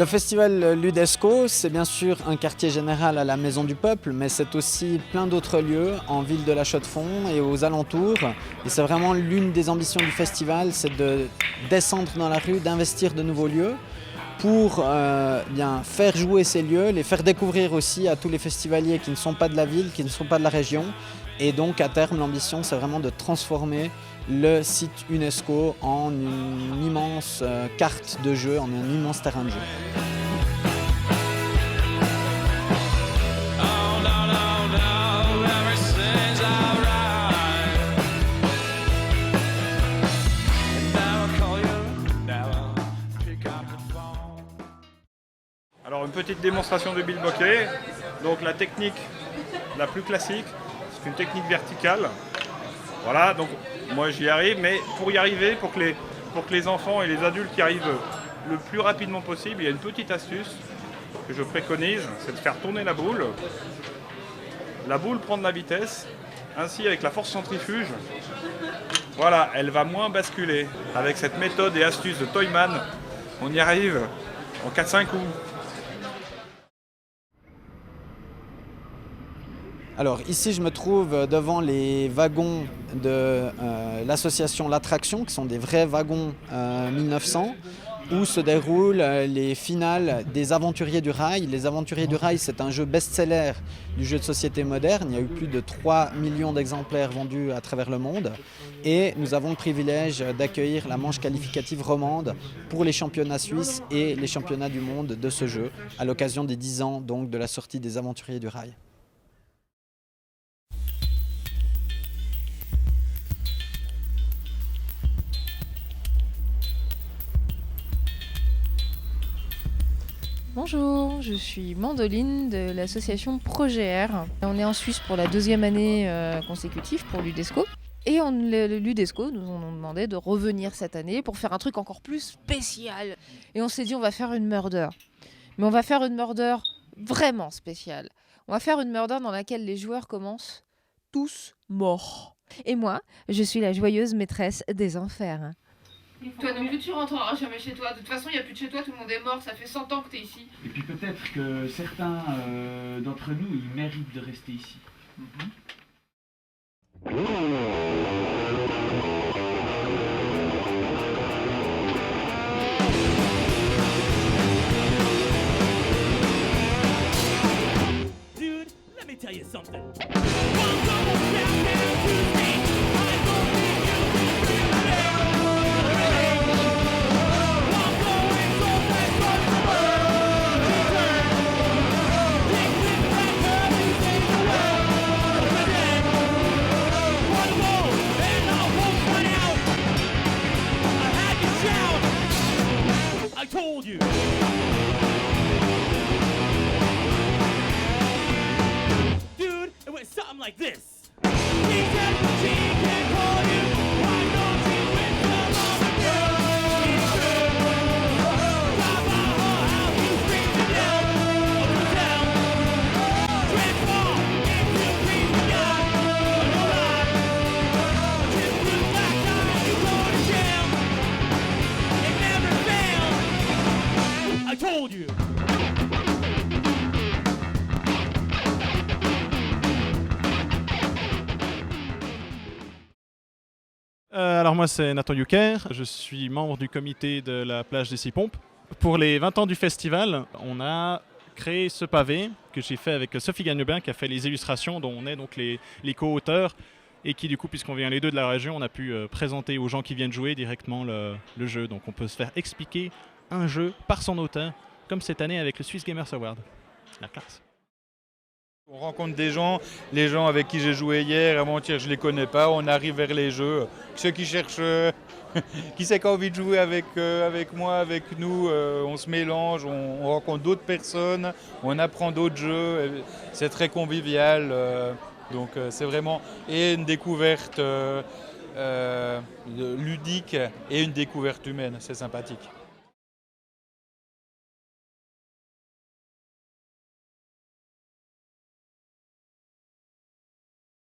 Le festival Ludesco, c'est bien sûr un quartier général à la Maison du Peuple, mais c'est aussi plein d'autres lieux en ville de La Chaux-de-Fonds et aux alentours. Et c'est vraiment l'une des ambitions du festival, c'est de descendre dans la rue, d'investir de nouveaux lieux pour bien faire jouer ces lieux, les faire découvrir aussi à tous les festivaliers qui ne sont pas de la ville, qui ne sont pas de la région. Et donc à terme, l'ambition, c'est vraiment de transformer le site UNESCO en une immense carte de jeu, en un immense terrain de jeu. Alors une petite démonstration de Bill Bocquet. Donc la technique la plus classique, c'est une technique verticale. Voilà, donc moi j'y arrive, mais pour y arriver, pour que les enfants et les adultes y arrivent le plus rapidement possible, il y a une petite astuce que je préconise, c'est de faire tourner la boule. La boule prend de la vitesse, ainsi avec la force centrifuge, voilà, elle va moins basculer. Avec cette méthode et astuce de Toyman, on y arrive en 4-5 coups. Alors ici je me trouve devant les wagons de l'association L'Attraction, qui sont des vrais wagons 1900, où se déroulent les finales des Aventuriers du Rail. Les Aventuriers du Rail, c'est un jeu best-seller du jeu de société moderne. Il y a eu plus de 3 millions d'exemplaires vendus à travers le monde. Et nous avons le privilège d'accueillir la manche qualificative romande pour les championnats suisses et les championnats du monde de ce jeu, à l'occasion des 10 ans donc, de la sortie des Aventuriers du Rail. Bonjour, je suis Mandoline de l'association Projet R. On est en Suisse pour la 2e année consécutive pour l'Udesco. Et l'Udesco nous ont demandé de revenir cette année pour faire un truc encore plus spécial. Et on s'est dit on va faire une murder. Mais on va faire une murder vraiment spéciale. On va faire une murder dans laquelle les joueurs commencent tous morts. Et moi, je suis la joyeuse maîtresse des enfers. Toi non plus, tu rentreras jamais chez toi. De toute façon, il n'y a plus de chez toi, tout le monde est mort. Ça fait 100 ans que tu es ici. Et puis peut-être que certains d'entre nous, ils méritent de rester ici. Dude, let me tell you something. I told you. Dude, it went something like this. He said she can call you. Why don't you whistle on the girl? It's true. Drive by her house, you scream to down. Over the town. Transform into green guy. No lie. Just blue black eye, you go to jail. It never fails. I told you. Alors moi c'est Nathan Yucker, je suis membre du comité de la plage des 6 Pompes. Pour les 20 ans du festival, on a créé ce pavé que j'ai fait avec Sophie Gagnebin qui a fait les illustrations dont on est donc les co-auteurs et qui du coup, puisqu'on vient les deux de la région, on a pu présenter aux gens qui viennent jouer directement le jeu. Donc on peut se faire expliquer un jeu par son auteur, comme cette année avec le Swiss Gamers Award. La classe. On rencontre des gens, les gens avec qui j'ai joué hier, avant-hier, je ne les connais pas, on arrive vers les jeux. Ceux qui cherchent, qui sait qui a envie de jouer avec moi, avec nous, on se mélange, on rencontre d'autres personnes, on apprend d'autres jeux, c'est très convivial. Donc c'est vraiment et une découverte ludique et une découverte humaine, c'est sympathique.